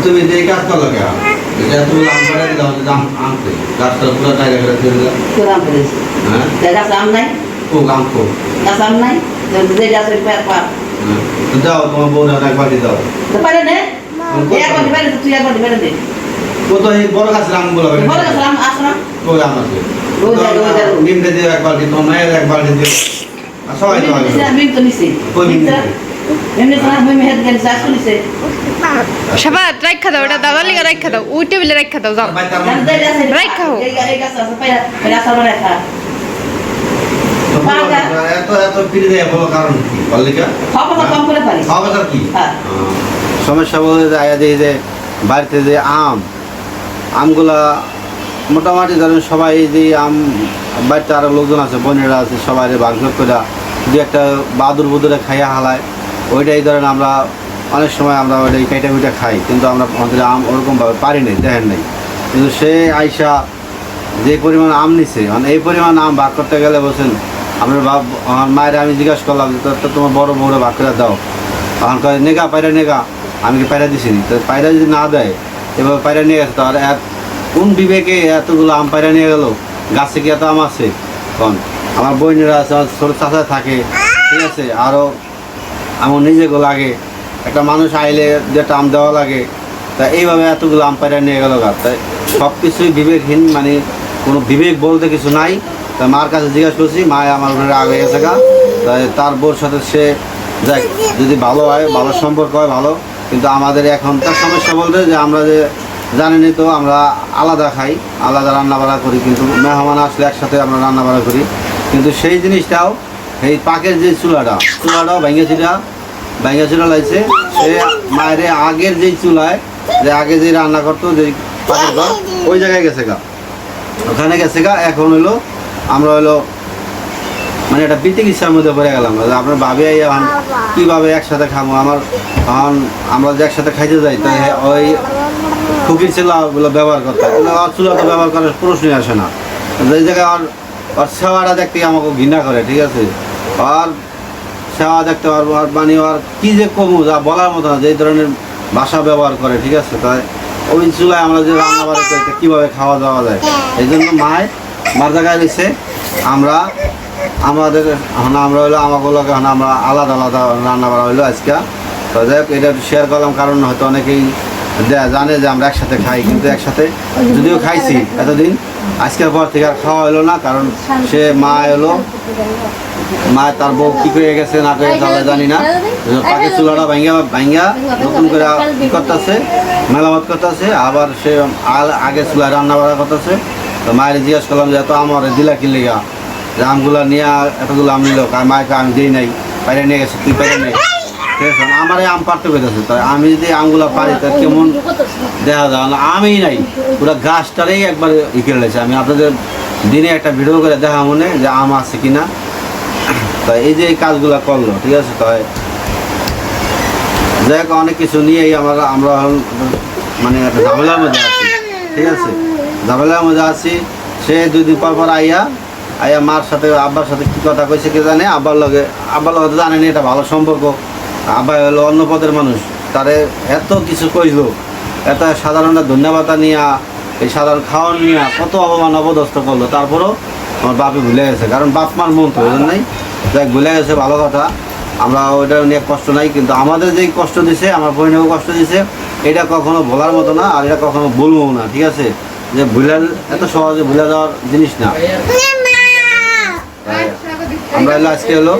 তুমি যে কাজ করলো কে এটা তুমি আম করে দাও দাম আমতে গাছটা পুরো টাইরে করে দিয়ে দাও তোর আম করেছি হ্যাঁ গাছ আম নাই ও আম কো গাছ আম নাই যে গাছের পা তো দাও তোমার বউরা একবার দিয়ে দাও তো পারে না একবার দিবারে তুই একবার দিবারে দে কত এই বড় গাছের আমগুলো বড় গাছের আম আসো না ও আম আছে রোজ রোজ নিমতে দিয়ে একবার দিই তোমার মায়ের একবার দিয়ে আর সবাই তো হবে মিম তো নিছি কই মিম নিছে? এমনি তো আমি মেহেদ গেল চাষ করিছে শাবাত রাখা দাও ওটা দাদার লিগা রাখা দাও ওই টেবিলে রাখা দাও যাও ভাই তার গাছ দে গাছ রাইট খাও। এই গাছ আছে পাইরা পাইরা সারা রাখা এত এত পিড়ে দেয় বলো কারণ কি বললিকা খাওয়া কম করে পারি খাওয়া দাওয়া কি হ্যাঁ সমস্যা বলতে যায় যে বাড়িতে যে আমগুলা মোটামুটি ধরেন সবাই এই যে আম বাড়িতে আরও লোকজন আছে বোনেরা আছে সবাই ভাগ করে দু একটা বাদুর বুদুরে খাইয়া হালায় ওইটাই ধরেন আমরা অনেক সময় আমরা ওইটাই কেটে কুইটা খাই কিন্তু আমরা আমাদের আম ওরকমভাবে পারি নাই দেখেন নাই কিন্তু সে আইসা যে পরিমাণ আম নিছে মানে এই পরিমাণ আম ভাগ করতে গেলে বলছেন আমার আমার মায়ের আমি জিজ্ঞাসা করলাম যে তো তোমার বড় বউরে ভাগ করে দাও তখন কয় নেগা পায়রা নেগা আমি কি পায়রা দিছি তো পায়রা যদি না দেয় এবার পায়রা নিয়ে গেছে তো আর কোন বিবেকে এতগুলো আম পায়রা নিয়ে গেল গাছে কি এত আম আছে কন আমার বোনেরা আছে আমার ছোটো চাচা থাকে ঠিক আছে আরও আমার নিজেকে লাগে একটা মানুষ আইলে যেটা আম দেওয়া লাগে তা এইভাবে এতগুলো আম পায়রা নিয়ে গেল গাছ তাই সব কিছুই বিবেকহীন মানে কোনো বিবেক বলতে কিছু নাই তা মার কাছে জিজ্ঞাসা করছি মা আমার উপরে আগে গেছে গা তাই তার বউর সাথে সে যাক যদি ভালো হয় ভালো সম্পর্ক হয় ভালো কিন্তু আমাদের এখনকার সমস্যা বলতে যে আমরা যে জানেনই তো আমরা আলাদা খাই আলাদা রান্নাবাড়া করি কিন্তু মেহমান আসলে একসাথে আমরা রান্নাবাড়া করি কিন্তু সেই জিনিসটাও এই পাকের যে চুলাটাও ভেঙে চুলা লাগছে সে মায়ের আগের যেই চুলায় যে আগে যে রান্না করতো যে পাকের ঘর ওই জায়গায় গেছে গা ওখানে গেছে গা এখন হলো আমরা হলো মানে একটা বিচিকিৎসার মধ্যে পড়ে গেলাম আপনার ভাবি এখন কীভাবে একসাথে খাবো আমরা যে একসাথে খাইতে যাই তাই ওই খুকির চুলাগুলো ব্যবহার করতে হয় চুলা তো ব্যবহার করার প্রশ্নই আসে না যে জায়গায় ওর সেওয়াটা দেখতে আমাকে ঘৃণা করে ঠিক আছে আর সেওয়া দেখতে পারবো আর মানে আর কী যে কমু যা বলার মতো না যে ধরনের ভাষা ব্যবহার করে ঠিক আছে তাই ওই চুলায় আমরা যে রান্না বাড়ি করতে কীভাবে খাওয়া দাওয়া যায় এই জন্য মার জায়গায় রয়েছে আমাদের আমরা হইলো আমাগুলোকে আমরা আলাদা আলাদা রান্না বাড়া হইলো আজকে তো যাই হোক এটা শেয়ার করলাম কারণ হয়তো অনেকেই জানে যে আমরা একসাথে খাই কিন্তু একসাথে যদিও খাইছি এতদিন আজকের পর থেকে আর খাওয়া হলো না কারণ সে মা তার বউ কী করে গেছে না করে তাহলে জানি না পাখির চুলাটা ভাঙ্গা নতুন করে কী করতেছে মেলামত করতেছে আবার সে আগে চুলায় রান্না বাড়া করতেছে তো মায়ের জিজ্ঞাসা করলাম যে এত আমার দিলা কি লেগা যে আমগুলো নিয়ে এতগুলো আম নিল মায়েকে আমি দিই নাই বাইরে নিয়ে গেছে তুই বাইরে নিয়ে ঠিক আছে আমার এই আম পারতে পেরেছে তাই আমি যদি আমগুলো পারি তার কেমন দেখা যায় না আমি নাই পুরো গাছটারেই একবার ইকেলে লেগেছে আমি আপনাদের দিনে একটা ভিডিও করে দেখা মনে যে আম আছে কিনা তাই এই যে এই কাজগুলো করলো ঠিক আছে তাই যাই হোক অনেক কিছু নিয়েই আমরা মানে একটা ঝামেলার মধ্যে আছি ঠিক আছে ঝামেলার মধ্যে আছি সে 2 দিন পর আইয়া মার সাথে আব্বার সাথে কী কথা কইছে কে জানে আব্বার লগে তো জানেনি এটা ভালো সম্পর্ক আব্বা হলো অন্য পদের মানুষ তারে এত কিছু কইল এত সাধারণ ধন্যবাদ নিয়ে এই সাধারণ খাওয়ান নিয়ে কত অপমান অপদস্থ করলো তারপরও আমার বাপে ভুলে গেছে কারণ বাপ মার মন তো ওই জন্যই যাই ভুলে গেছে ভালো কথা আমরা ওইটা নিয়ে কষ্ট নাই কিন্তু আমাদের যেই কষ্ট দিছে আমার বোনেও কষ্ট দিছে এটা কখনো ভোলার মতো না আর এটা কখনো বলবো না ঠিক আছে যে এত সহজে ভুলে যাওয়ার জিনিস না আমরা এলো আজকে হলো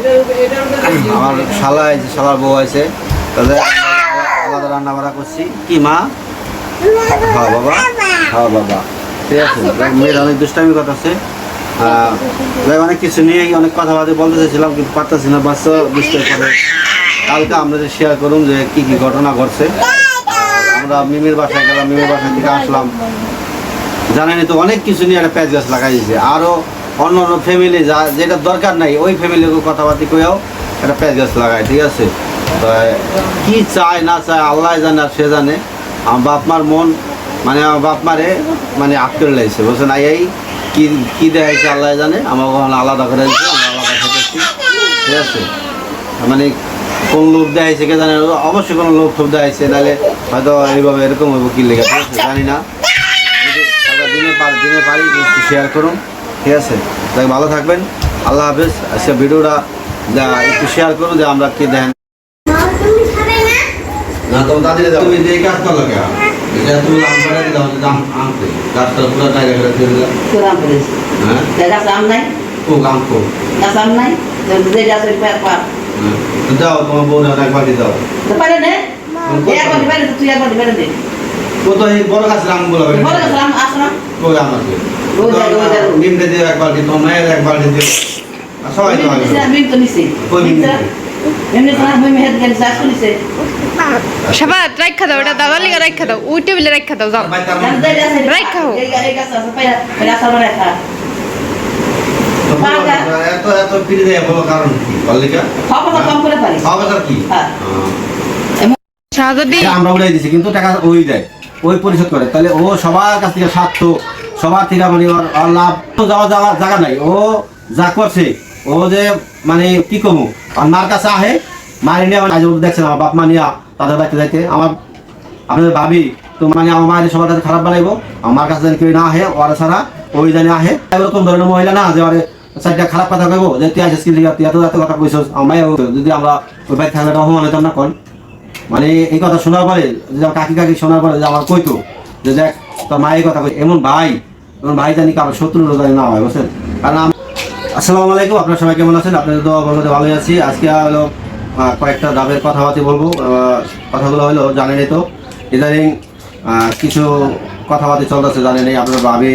আমার শালার বউ আছে তাদের আলাদা রান্না বাড়া করছি কি মা হ্যাঁ বাবা ঠিক আছে মেয়ের অনেক দুষ্টামি কথা আছে অনেক কিছু নিয়ে অনেক কথাবার্তা বলতে চাইছিলাম কিন্তু পারতেছি না বাচ্চা বুঝতে পারে কালকে আমরা যে শেয়ার করুন যে কী কী ঘটনা ঘটছে আমরা মিমির বাসায় গেলাম মিমির বাসা থেকে আসলাম জানেনি তো অনেক কিছু নিয়ে একটা প্যাঁচ গাছ লাগাই দিয়েছে আরও অন্য ফ্যামিলি যেটা দরকার নাই ওই ফ্যামিলিকে কথাবার্তা কয়েও একটা প্যাঁচ গাছ লাগায় ঠিক আছে তো কী চায় না চায় আল্লাহ জানে আর সে জানে আমার বাপ মার মন মানে আমার বাপ মারে মানে আটকে লাগছে বলছে না এই কী দেখাইছে আল্লাহ জানে আমাকে আলাদা করে দিচ্ছে আমরা আলাদা খেতেছি ঠিক আছে মানে কোন লোক দেখাইছে কে জানে, অবশ্যই কোনো লোক টোপ দেখাইছে, নাহলে হয়তো এইভাবে এরকম হইব কি লেগে, ঠিক আছে জানি না। আমরা দিনে পারি একটু শেয়ার করুন, ঠিক আছে। তাই ভালো থাকবেন, আল্লাহ হাফেজ। আজকে ভিডিওটা একটু শেয়ার করুন যে আমরা কি দেন না। তো তাদের তুমি যে কাজ করলো কে, এটা তুমি আম করে দাও, দাম আনতে গাছটা পুরো টাইরে করে দিলে, তোর আম করেছি হ্যাঁ গাছ আম নাই, খুব আম খুব গাছ আম নাই, যে গাছের পা দাও, তোমার বউ একবার দাও। পারে না একবার পারে, তুই একবার পারে দে। কত এই বড় গাছের আমগুলো বড় গাছ আম আসো না, কই আম আছে, ওই জায়গা নিমতে দিয়ে একবার দিই, তোমার মায়ের একবার দিই, সবাই তো আমি তো নিছি কই নিমতে এমনি তো আমি মেহেদ গেল যা শুনিছে সবাই রাখা দাও, ওটা দাদার লিগা রাখা দাও, ওই টেবিলে রাখা দাও, যাও। গাছ দে গাছ রাখো। এই গাছ আছে পাইরা আসল রাখা এত এত ফিরে দেয় বলো কারণ কি বললিকা খাওয়া কম করে পারি খাওয়া কথা কি হ্যাঁ শাহজাদি আমরা উড়াই দিছি কিন্তু টাকা ওই দেয়, ওই পরিশোধ করে। তাহলে ও সবার কাছ থেকে স্বার্থ, সবার থেকে মানে ওর লাভ তো যাওয়া জায়গা নাই। ও যা করছে, ও যে মানে কি কমু, আর মার কাছে আহে, মারি নিয়ে আজ দেখছেন আমার বাপ মা নিয়ে তাদের বাড়িতে যাইতে, আমার আপনাদের ভাবি তো মানে আমার মায়ের সবার কাছে খারাপ বানাইবো, আমার কাছে যেন কেউ না আহে, ওরা ছাড়া ওই জানে আহে। এরকম ধরনের মহিলা না যে ওরে চারটা খারাপ কথা কইবো যে তুই আসিস কি তুই এত এত কথা কইছস, আমার মায়ের যদি আমরা ওই বাড়ি থাকলে অপমান হইতাম না কোন। মানে এই কথা শোনার পরে যে কাকি শোনার পরে যে আমার কইতো যে দেখ তোর মায়ের কথা কই, এমন ভাই জানি কারো শত্রু জানি না হয়, বুঝছেন। কারণ আসসালামু আলাইকুম, আপনারা সবাই কেমন আছেন? আপনাদের তো বলতে ভালোই আছি। আজকে হলো কয়েকটা দাবের কথাবার্তা বলবো। কথাগুলো হলো জানেনই তো, ইদানিং কিছু কথাবার্তা চলতেছে জানেনই, আপনার ভাবি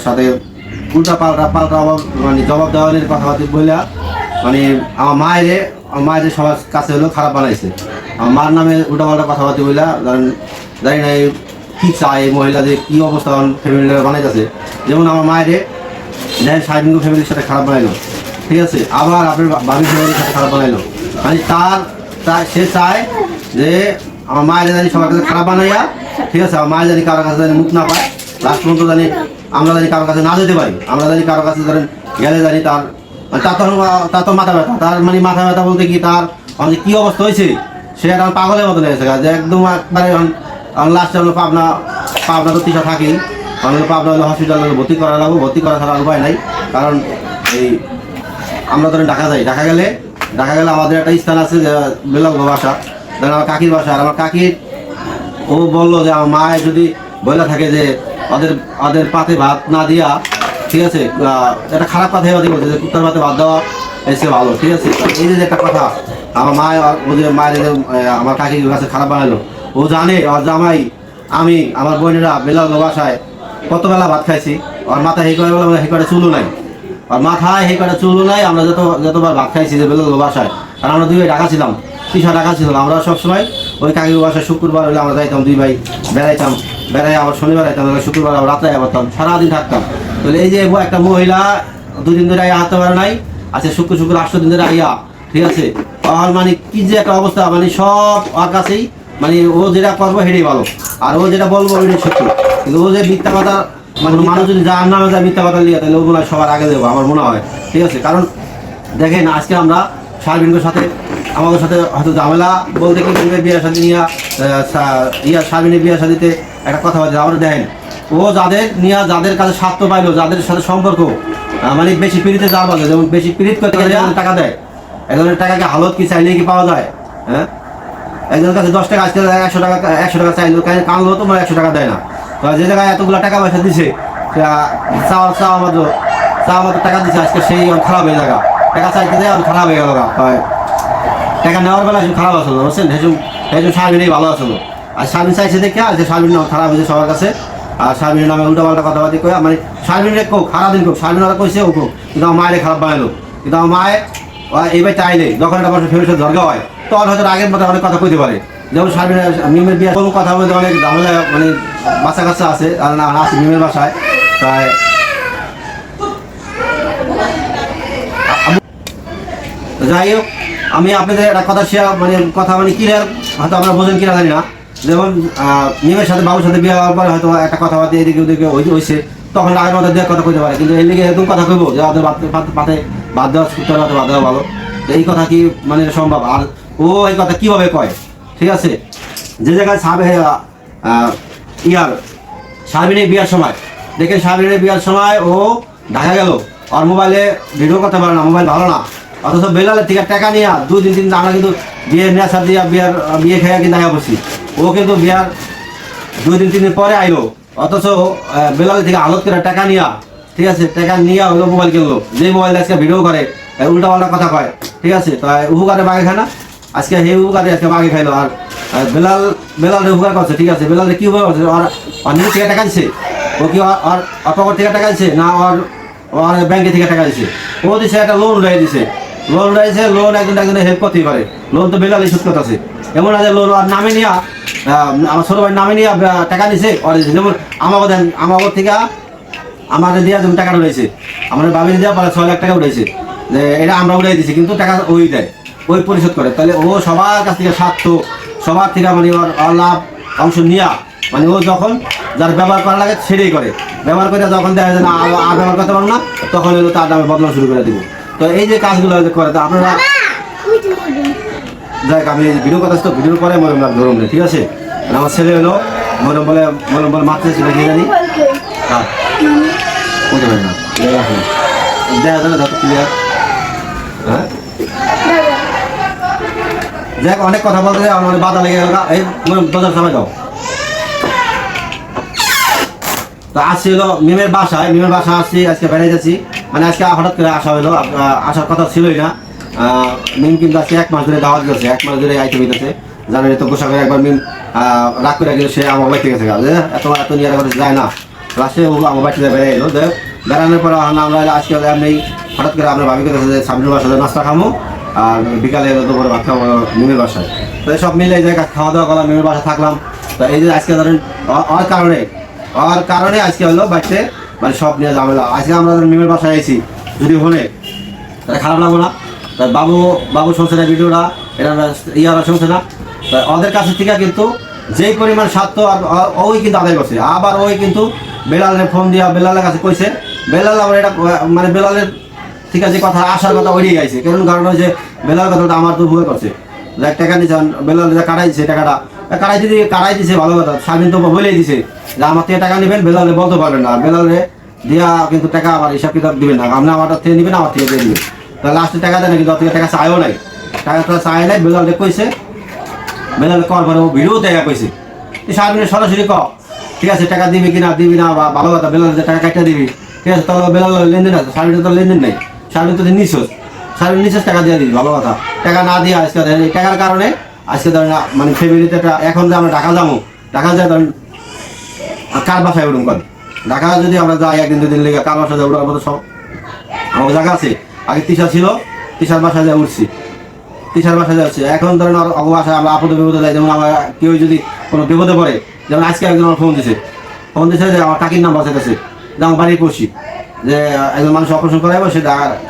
সাথে উল্টা পাল্টা মানে জবাব দেওয়ার কথাবার্তা বললা মানে আমার মায়ের সবার কাছে হলো খারাপ বানাইছে। আমার মার নামে উল্টা পাল্টা কথাবার্তা বললা, জানি না কি চায় এই মহিলাদের, কি অবস্থা ফ্যামিলিটা বানাইতেছে। যেমন আমার মায়ের দেখেন সাইবিঙ্গ ফ্যামিলির সাথে খারাপ বানাইলো, ঠিক আছে, আবার আপনার বাবি ফ্যামিলির সাথে খারাপ বানাইলো। মানে সে চায় যে আমার মায়ের জানি সবার কাছে খারাপ বানাইয়া, ঠিক আছে, আমার মায়ের জানি কারোর কাছে জানি মুখ না পায়, লাস্ট পর্যন্ত জানি আমরা জানি কারোর কাছে না যেতে পারি, আমরা জানি কারোর কাছে ধরেন গেলে জানি তার তো মাথা ব্যথা, তার মানে মাথা ব্যথা বলতে কি তার আমাদের কী অবস্থা হয়েছে, সে একটা পাগলের মতো লেগেছে যে একদম একবারে লাস্টে হলো পাবনা তো তিসা থাকি, পাবনা হলো হসপিটালে ভর্তি করা লাগবো, ভর্তি করা ছাড়া উপায় নাই। কারণ এই আমরা ধরেন ঢাকা গেলে আমাদের একটা স্থান আছে যে বেলাল বাসা, ধরেন আমার কাকির বাসা। আর আমার কাকির ও বললো যে আমার মায়ের যদি বইলা থাকে যে ওদের পাতে ভাত না দিয়া, ঠিক আছে, একটা খারাপ কথা এবার বলছে যে কুত্তার পাতে ভাত দেওয়া এসে ভালো, ঠিক আছে। এই যে একটা কথা আমার মায়ের আমার কাকির কাছে খারাপ বানালো, ও জানে ওর জামাই আমি আমার বোনেরা বেলাল বাসায় কত বেলা ভাত খাইছি, ওর মাথায় হেঁকড়ে বলে হেঁকড়ে চুলও নাই, আর মাথায় হেঁকড়ে চুলও নাই। আমরা যতবার ভাত খাইছি যে বেলাল বাসায়, আর আমরা দুই ভাই ঢাকা ছিলাম, ঢাকা ছিলাম, আমরা সবসময় ওই কাকির বাসায় শুক্রবার হলে আমরা যাইতাম, দুই ভাই বেড়াই আবার শনিবার আইতাম, শুক্রবার আবার রাত্রে আবারতাম, সারাদিন থাকতাম। তাহলে এই যে একটা মহিলা দুদিন ধরে আইয়া হাঁটতে পারে নাই, আচ্ছা শুক্র 8 দিন ধরে আইয়া, ঠিক আছে, আর মানে কি যে একটা অবস্থা, মানে সব ওর কাছেই মানে ও যেটা করবো সেটাই ভালো, আর ও যেটা বলবো ওইটাই সত্য। কিন্তু ও যে মিথ্যা কথা, মানে মানুষ যদি যার নামে যায় মিথ্যা কথা নিয়ে, তাহলে ওগুলো সবার আগে দেবো আমার মনে হয়, ঠিক আছে। কারণ দেখেন আজকে আমরা শারমিনের সাথে আমাদের সাথে হয়তো ঝামেলা বলতে কি বিয়ের সাথে নিয়ে শারমিনের বিয়ের সাথে একটা কথা বলছে, আমরা দেখেন ও যাদের কাছে স্বার্থ পাইলো, যাদের সাথে সম্পর্ক মানে বেশি পিড়িতে যাওয়া বলে, যেমন বেশি পিড়িত করতে গেলে টাকা দেয়, একজনের টাকাকে হালত কি চাইলে কি পাওয়া যায়? হ্যাঁ, একজনের কাছে 10 টাকা আজকে 100 টাকা চাইলো, কানলো তো 100 টাকা দেয় না। তো যে জায়গায় এতগুলো টাকা পয়সা দিছে, চাওয়া মতো টাকা দিচ্ছে, আজকে সেই খারাপ হয়ে জায়গা টাকা চাইতে দেয়, খারাপ হয়ে গেল, টাকা নেওয়ার বেলা খারাপ আসলো, বুঝছেন, হেজুম শারমিনই ভালো আসলো। আর শারমিন চাইছে দেখে আর যে শারমিন খারাপ হয়েছে সবার কাছে, আর শারমিনের নামে উল্টা পাল্টা কথাবার্তা কয়ে মানে শারমিনের কোক সারাদিন কোক, শারমিন ওরা কইছে ও কোক, কিন্তু আমার মায়ের খারাপ বানাইলো। কিন্তু আমার মায়ের এইবার চাইলে যখন একটা মানুষের ফ্যামিলির সাথে দরকার হয়, তখন হয়তো আগের মতো অনেক কথা কইতে পারে। যেমন শারমিনের মিমের বিয়ে কোনো কথা বলতে অনেক ঝামেলা, মানে বাচ্চা কাচ্চা আছে, আর না আছে মিমের বাসায় প্রায়। যাই হোক, আমি আপনাদের একটা কথা মানে ক্লিয়ার হয়তো আমরা বোঝেন কিনা জানি না। যেমন মিমের সাথে বাবুর সাথে বিয়ে হওয়ার পরে হয়তো একটা কথাবার্তা এদিকে ওদিকে হয়েছে, তখন আগের মতো দিয়ে কথা কইতে পারে, কিন্তু এর লিগে এরকম কথা কইবো যে ওদের পাতে বাদ দেওয়া সুতরাং বাদ দেওয়া ভালো, এই কথা কি মানে সম্ভব? আর ও এই কথা কিভাবে কয়, ঠিক আছে? যে জায়গায় সাবিনের বিয়ার সময় দেখে, সাবিনের বিয়ার সময় ও ঢাকা গেল, আর মোবাইলে ভিডিও করতে পারে না, মোবাইল ভালো না, অথচ বেলালের থেকে টাকা নিয়ে 2 দিন 3 দিন আমরা কিন্তু বিয়ের নেশা দিয়ে বিয়ে খেয়ে কিন্তু দেখা বসছি। ও কিন্তু বিয়ার 2 দিন 3 দিন পরে আইলো, অথচ বেলালের থেকে আলত করে টাকা নিয়ে, ঠিক আছে, টাকা নিয়ে হলো মোবাইল কিনলো, যে মোবাইল আজকে ভিডিও করে উল্টা পাল্টা কথা কয়, ঠিক আছে? তো উপকারে বাগে খায় না, আজকে হে উপকারে আজকে বাগে খাইলো। আর বেলাল উপকার করছে, ঠিক আছে? বেলাল কি উপকার করছে? ওর নিজের থেকে টাকা দিচ্ছে, ও কি ওর পকেট থেকে টাকা দিচ্ছে না ওর ব্যাংকে থেকে টাকা দিচ্ছে? ও দিচ্ছে একটা লোন উঠাই দিছে, লোন একজনে হেল্প করতেই পারে, লোন তো বেলালই সুদ করতেছে। এমন আছে লোন আর নামে নিয়ে, আমার ছোটো ভাই নামে নিয়ে টাকা নিছে, ওর যেমন আমাকে থেকে আমাদের দেওয়া যেমন টাকা উঠেছে, আমাদের বাবির দেওয়া 6 লাখ টাকা উঠেছে, যে এটা আমরা উঠাই দিচ্ছি, কিন্তু টাকা ওই দেয়, ওই পরিশোধ করে। তাহলে ও সবার কাছ থেকে স্বার্থ, সবার থেকে মানে ওর লাভ অংশ নিয়া, মানে ও যখন যার ব্যবহার করা লাগে সেটাই করে, ব্যবহার করে যখন দেখা যায় না আর ব্যবহার করতে পারবো না, তখন হলো তার নামে বদলানো শুরু করে দিব। তো এই যে কাজগুলো করে, তো আপনারা যাক, আমি ভিডিও কথা তো ভিডিওর পরে মরম ধরুন, ঠিক আছে? আমার ছেলে হলো মরম বলে মারতে ছিল, কি জানি বলতে পারি না, দেখা যাবে যত ক্লিয়ার। হ্যাঁ, দেখ অনেক কথা বলতে আমার বাধা লেগে গেল, এই দরজার সামনে যাও। তো আসছি হলো মিমের বাসা আসছি, আজকে বেড়ে যাচ্ছি, মানে আজকে হঠাৎ করে আসা হলো, আসার কথা ছিলই না। মিম কিন্তু আজকে 1 মাস ধরে দাওয়াত গেছে, 1 মাস ধরে আইতে হইতেছে, জানেন তো। গোসা করে একবার মিম রাগ করে গেল, সে আমার বাড়িতে গেছে, এত নিয়ে যায় না, লাস্টে আমার বাড়িতে বেড়ে এলো। বেড়ানোর পর আমরা আজকে এমনি হঠাৎ করে আমরা ভাবি করেছে যে সামনের বাসায় নাস্তা খামো, আর বিকালে দুপুরে ভাত খাবো মিমের বাসায়। তো সব মিলে এই জায়গায় খাওয়া দাওয়া করলাম, মিমের বাসায় থাকলাম। তো এই যে আজকে ধরেন ওর কারণে আজকে হলো বাড়িতে মানে সব নিয়ে ঝামেলা। আজকে আমরা মিমের বাসায় আইছি, যদি হলে তাহলে খারাপ লাগবো না? তাই বাবু শুনছে না ভিডিওটা, এটা ইয়ারা শুনছে না। তাই ওদের কাছে থেকে কিন্তু যেই পরিমাণ স্বার্থ ওই কিন্তু আদায় করছে। আবার ওই কিন্তু বেলালের ফোন দিয়া বেলালের কাছে কইছে, বেলাল আবার এটা মানে বেলালের ঠিক আছে কথা আসার কথা ওইটাই গাইছে, কারণ হচ্ছে বেলাল কথাটা আমার তো ভুল করছে, যে টাকা নিয়েছেন বেলাল কাটাই দিচ্ছে, টাকাটা কাটাই দিছে ভালো কথা। স্বাধীন তো বলেই দিছে যে আমার থেকে টাকা নেবেন, বেলালে বলতে পারবেন না, বেলালে দিয়া কিন্তু টাকা আমার হিসাব কিতাব দিবেন না, আপনি আমার থেকে নেবেন, আমার থেকে দিয়ে দিবেন। তাহলে লাস্টে টাকা দেয় না, কিন্তু থেকে টাকা চায়ও নাই, টাকাটা চায় নাই। বেলালে কইছে, বেলালে কর পরে ও ভিডিও দেখা কইছে, স্বাধীনের সরাসরি ক, ঠিক আছে টাকা দিবি না বা ভালো কথা, বেলালে টাকা কাটা দিবি, ঠিক আছে? তাহলে বেলাল লেনদেন আছে, স্বাধীনের তো লেনদেন নেই, স্বাধীন তো নিছস টাকা দিয়ে দিবি, ভালো কথা। টাকা না দিয়ে আজকে এই টাকার কারণে আজকে ধরেন মানে ফ্যামিলিতে এখন যে আমরা ঢাকা যাবো, ঢাকা যায় ধরেন কার বাসায় উঠুন কর, ঢাকা যদি আমরা যাই 1 দিন 2 দিন লেগে, কার বাসায় যাই উঠার মতো সব আমার জায়গা আছে। আগে তিশা ছিল, তিশার বাসায় যায় উঠছি, তিশার বাসায় যাচ্ছে। এখন ধরেন অগ বাসায় আমরা আপদে বিপদে যাই, যেমন আমার কেউ যদি কোনো বিপদে পড়ে, যেমন আজকে একজন আমার ফোন দিছে যে আমার কাকির নাম বাঁচাইতেছে, যে আমার বাড়ির পড়ছি, যে একজন মানুষ অপারেশন করাইবো, সে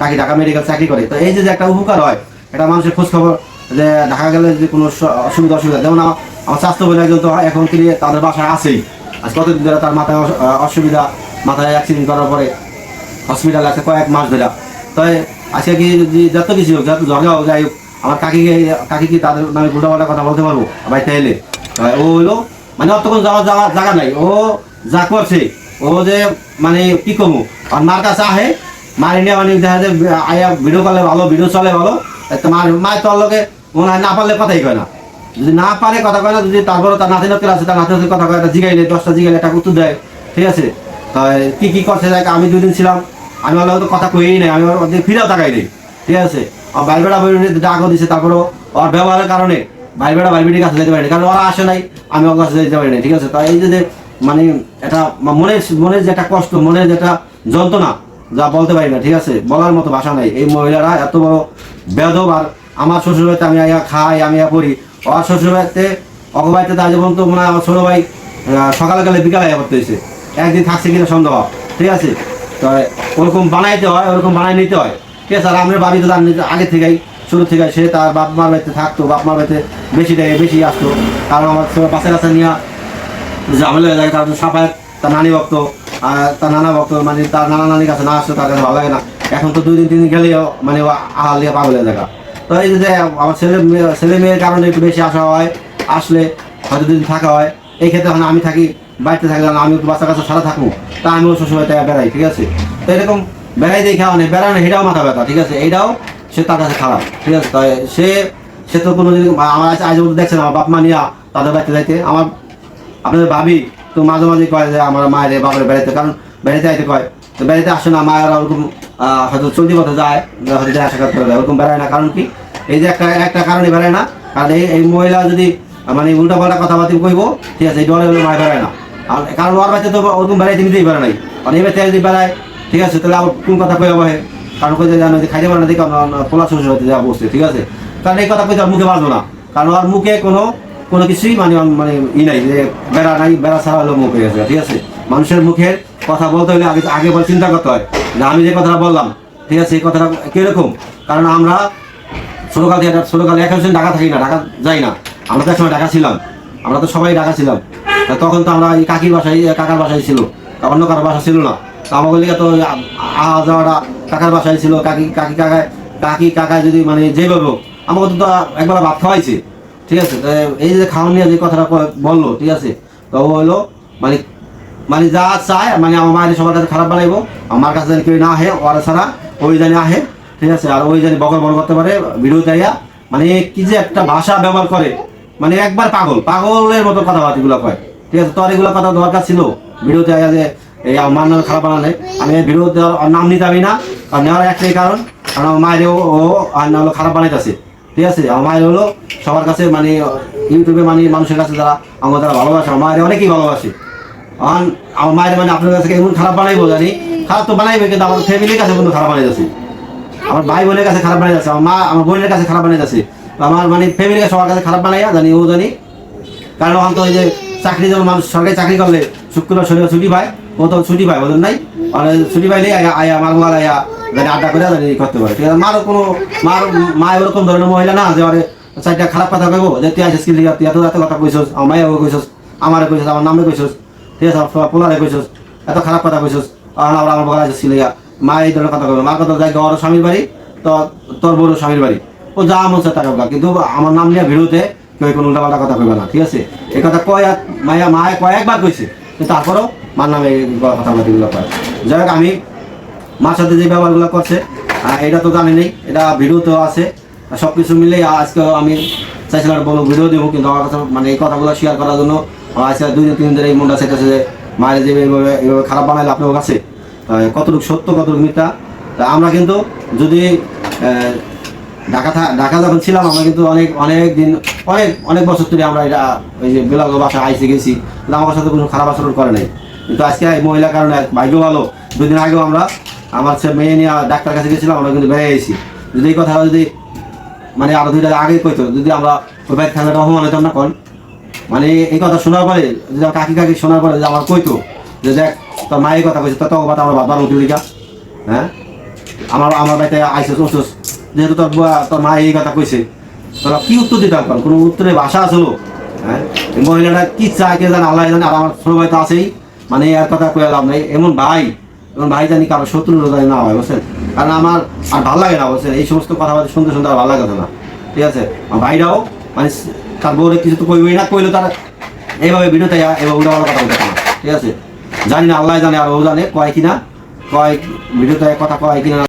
কাকি ঢাকা মেডিকেল চাকরি করে। তো এই যে একটা উপকার হয়, এটা মানুষের খোঁজ খবর, যে ঢাকা গেলে যে কোনো অসুবিধা, যেমন আমার স্বাস্থ্য বলে একজন তো এখন তিনি তাদের বাসায় আছেই, আজ কতদিন ধরে তার মাথায় অসুবিধা, মাথায় অ্যাক্সিডেন্ট করার পরে হসপিটাল আছে কয়েক মাস ধরে। তাই আজকে কি যত কিছু হোক, যত ঝগড়া হোক, যাই হোক, আমার কাকি কি তাদের নামে উল্টাপাল্টা কথা বলতে পারবো বাড়িতে এলে? ও হলো মানে অত কোনো যাওয়ার জায়গা নাই, ও যা করছে ও যে মানে কি কমু, আর মার কাছে আহে, মার নিয়ে মানে দেখা যায় আয়া ভিডিও করলে ভালো, ভিডিও চলে ভালো, মায়ের তোর লোকে মনে হয় না পারলে কথাই কয় না, যদি না পারে কথা কয় না, যদি তারপরে তার নাতি নাতির আছে, তার নাতি নাতির কথা কয়, একটা জিগাইলে 10টা জিগাইলে একটা উত্তর দেয়, ঠিক আছে? তাই কি করছে দেখ, আমি 2 দিন ছিলাম, আমি ওর তো কথা কইই নাই, আমি ওর ফিরেও তাকাই নেই, ঠিক আছে? আর বাইবেড়া ডাকও দিছে, তারপরেও ওর ব্যবহারের কারণে বাইবেড়ির কাছে যেতে পারিনি, কারণ ওরা আসে নাই, আমি ওর কাছে যেতে পারি নাই, ঠিক আছে? তাই এই যে মানে এটা মনের যে একটা কষ্ট, মনের যেটা যন্ত্রণা, যা বলতে পারি না, ঠিক আছে? বলার মতো ভাষা নাই। এই মহিলারা এত বড় বেদব। আর আমার শ্বশুরবাড়িতে আমি খাই, আমি পড়ি, ওর শ্বশুরবাড়িতে অগবাড়িতে তাই যেমন তো মনে হয় আমার ছোটো ভাই সকালে গেলে বিকালে পড়তে হয়েছে, একদিন থাকছে কিনা সন্দেহ, ঠিক আছে? তো ওরকম বানাইতে হয়, ওরকম বানাই নিতে হয়, ঠিক আছে? আর আমরা বাড়ি তো তার আগে থেকেই শুরু থেকে সে তার বাপ মার বাড়িতে থাকতো, বাপ মার বাড়িতে বেশি আসতো, কারণ আমার বাচ্চা কাছে নিয়ে ঝামেলা হয়ে যায়, তার সাফায় তার নানি ভক্ত, তার নানা ভক্ত, মানে তার নানা নানির কাছে না আসতো, তার কাছে ভালো লাগে না। এখন তো 2 দিন 3 দিন গেলেও মানে আহাল দিয়ে পাগল হয়ে দেখা। তো তো এই যে আমার ছেলে মেয়ের কারণে একটু বেশি আসা হয়, আসলে হয়তো দুদিন থাকা হয়। এই ক্ষেত্রে এখন আমি থাকি বাড়িতে থাকলাম, আমি একটু বাচ্চা কাছে ছাড়া থাকবো, তা আমিও শ্বশুরবাড়ি থেকে বেড়াই, ঠিক আছে। তো এরকম বেড়াই দিয়ে খাওয়া নেই, বেড়ানো এটাও মাথা ব্যথা, ঠিক আছে, এইটাও সে তার কাছে খারাপ, ঠিক আছে। তাই সে তো কোনো দিন আমার আজ পর্যন্ত দেখছেন আমার বাপ মা নিয়ে তাদের বাড়িতে যাইতে, আমার আপনাদের ভাবি তো মাঝে মাঝে কয় যে আমার মায়ের বাপের বেড়াইতে, কারণ বেড়াইতে আইতে কয়, তো বেড়াইতে আসে না মায়েরা ওরকম হয়তো চলতি পথে যায়, হয়তো যায় সাক্ষাৎ করে দেয়, ওরকম বেড়ায় না। কারণ কি, এই যে একটা কারণে বেড়ায় না, কারণ এই মহিলা যদি মানে উল্টাপাল্টা কথাবার্তা কইব, ঠিক আছে, এই ডরে হলে মায় বেড়ায় না। আর কারণ ওর বাড়িতে তো ওরকম বেড়াইতে নিতেই পারে নাই, কারণ এই বাড়িতে যদি বেড়ায়, ঠিক আছে, তাহলে আবার কোন কথা কয়ে বহে, কারণ কই জানো যে খাইতে পারে না দেখে পোলা শ্বশুর হতে যাওয়া বসছে, ঠিক আছে। কারণ এই কথা কইতে আর মুখে বাঁচবো না, কারণ ওর মুখে কোনো কিছুই মানে নাই যে বেড়া নাই, বেড়া ছাড়া হলো মুখ হয়ে গেছে, ঠিক আছে। মানুষের মুখের কথা বলতে হলে আগে বলে চিন্তা করতে হয় যে আমি যে কথাটা বললাম, ঠিক আছে, এই কথাটা কিরকম। কারণ আমরা ছোটকালে এখন ঢাকা থাকি না, ঢাকা যাই না, আমরা তো এক সময় ঢাকা ছিলাম, আমরা তো সবাই ঢাকা ছিলাম। তখন তো আমরা এই কাকার বাসায় ছিল, অন্য কারোর বাসা ছিল না। তো আমাদের লিগে তো আওয়া যাওয়াটা কাকার বাসায় ছিল, কাকি কাকায় যদি মানে যেভাবে হোক আমাকে তো একবার ভাত খাওয়াইছে, ঠিক আছে। এই যে খাওয়ান নিয়ে যে কথাটা বললো, ঠিক আছে, তো ও হলো মানে যা চায়, মানে আমার মায়ের সবার কাছে খারাপ বানাইবো, আমার কাছে জানি কেউ না আহে, ওরা ছাড়া ওই জানি আহে, ঠিক আছে। আর ওই জানি বকর করতে পারে ভিডিও চাইয়া, মানে কি যে একটা ভাষা ব্যবহার করে, মানে একবার পাগলের মতো কথাবার্তাগুলো কয়, ঠিক আছে। তোর এগুলো কথা দরকার ছিল ভিডিওতে আয়া যে এই আমার নামে খারাপ বানালে, আমি ভিডিও দেওয়ার নাম নিতে পারি না, আর নেওয়ার একটাই কারণ আমার মায়ের ও আর না হলো খারাপ বানাইতেছে, ঠিক আছে। আমার মায়ের হলো সবার কাছে মানে ইউটিউবে মানে মানুষের কাছে যারা আমার যারা ভালোবাসে, আমার মায়ের অনেকেই ভালোবাসে। আমার মায়ের মানে আপনার কাছে এমন খারাপ বানাইবো জানি, খারাপ তো বানাইবে, কিন্তু আমার ফ্যামিলির কাছে কিন্তু খারাপ বানাই যাচ্ছে, আমার ভাই বোনের কাছে খারাপ বানাই যাচ্ছে, আমার মা আমার বোনের কাছে খারাপ বানাই যাচ্ছে, আমার মানে ফ্যামিলির সবার কাছে খারাপ বানাইয়া জানি ও জানি। কারণ ওখান তো ওই যে চাকরি, যেমন মানুষ সরকারি চাকরি করলে শুক্রবার শনিবার ছুটি পায়, ও তো ছুটি পায়, ওদের নাই, মানে ছুটি পাইলে আয়া মাল আয়া জানি আড্ডা করে জানি করতে পারে, ঠিক আছে। মায়ের ওরকম ধরনের মহিলা না যে আরে চারটা খারাপ কথা কইবো যে তুই আসিস কি লিগা, তুই এত কথা কইছস, আমার মায়েও কইছস, আমারে কইছস, আমার নামে কইছস, ঠিক আছে, পোলারে কইছস, এত খারাপ কথা কইছস, আমার বলা আসিস লিগা। মা এই ধরনের কথা কইবে, মার কথা যায় ওর স্বামীর বাড়ি, তো তোর বড় স্বামীর বাড়ি, ও যা মন চায় টাকা, কিন্তু আমার নাম নিয়ে ভিডিওতে কেউ কোনো উল্টাপাল্টা কথা কইবে না, ঠিক আছে। এই কথা মায়ে কয়েকবার কইছে, কিন্তু তারপরেও মার নামে কথাবার্তাগুলো কয়। যাই হোক, আমি মার সাথে যে ব্যবহারগুলো করছে এটা তো জানি নেই, এটা ভিডিওতেও আছে, সব কিছু মিলে আজকে আমি চাইছিলাম বলো ভিডিও দেবো, কিন্তু আমার কাছে মানে এই কথাগুলো শেয়ার করার জন্য আজকে 2-3 দিন ধরে এই মনটা চাইতেছে যে মায়ের যে এইভাবে খারাপ বানাইলে আপনার কাছে কতটুকু সত্য কতটুকু মিথ্যা। তা আমরা কিন্তু যদি ঢাকা যখন ছিলাম, আমরা কিন্তু অনেক দিন অনেক বছর ধরে আমরা এটা ওই যে বেলাল বাসায় আইসে গেছি, কিন্তু আমার সাথে কোনো খারাপ আচরণ করে নাই। কিন্তু আজকে এই মহিলার কারণে ভাগ্য ভালো, 2 দিন আগেও আমরা আমার মেয়ে নিয়ে ডাক্তার কাছে গেছিলাম, আমরা কিন্তু বেড়ে গেছি। যদি এই কথাটা যদি মানে আরো 2 দিন আগে কইতো, যদি আমরা ওই বাইক থাকাটা অপমান হইতাম না, কোন মানে এই কথা শোনার পরে যদি কাকি শোনার পরে যে আমার কইতো যে দেখ তোর মায়ের কথা কইছে, তত কথা আমার বাবার উঠে দিকা, হ্যাঁ আমার বাড়িতে আইসোস ওসোস, যেহেতু তোর মা এই কথা কইছে, তোরা কি উত্তর দিতাম, কোনো উত্তরের ভাষা আসলো, হ্যাঁ। মহিলাটা কি চায় কে জানে, আল্লাহ জানে। আর আমার ছোট ভাই তো আছেই, মানে এর কথা কয়ে লাভ নেই, এমন ভাই জানি কারো শত্রু জানি না হয়, বুঝছেন। কারণ আমার আর ভালো লাগে না, বুঝছেন, এই সমস্ত কথাবার্তা শুনতে আর ভালো লাগে না, ঠিক আছে। আমার ভাইরাও মানে তার বউরে কিছু তো কইবই না, কইলেও তারা এইভাবে ভিডিওতে এবার উল্টা কথা বলতে না, ঠিক আছে। জানি না, আল্লাহ জানে আর ও জানে কয় কিনা, ভিডিওতে কথা কয় কিনা।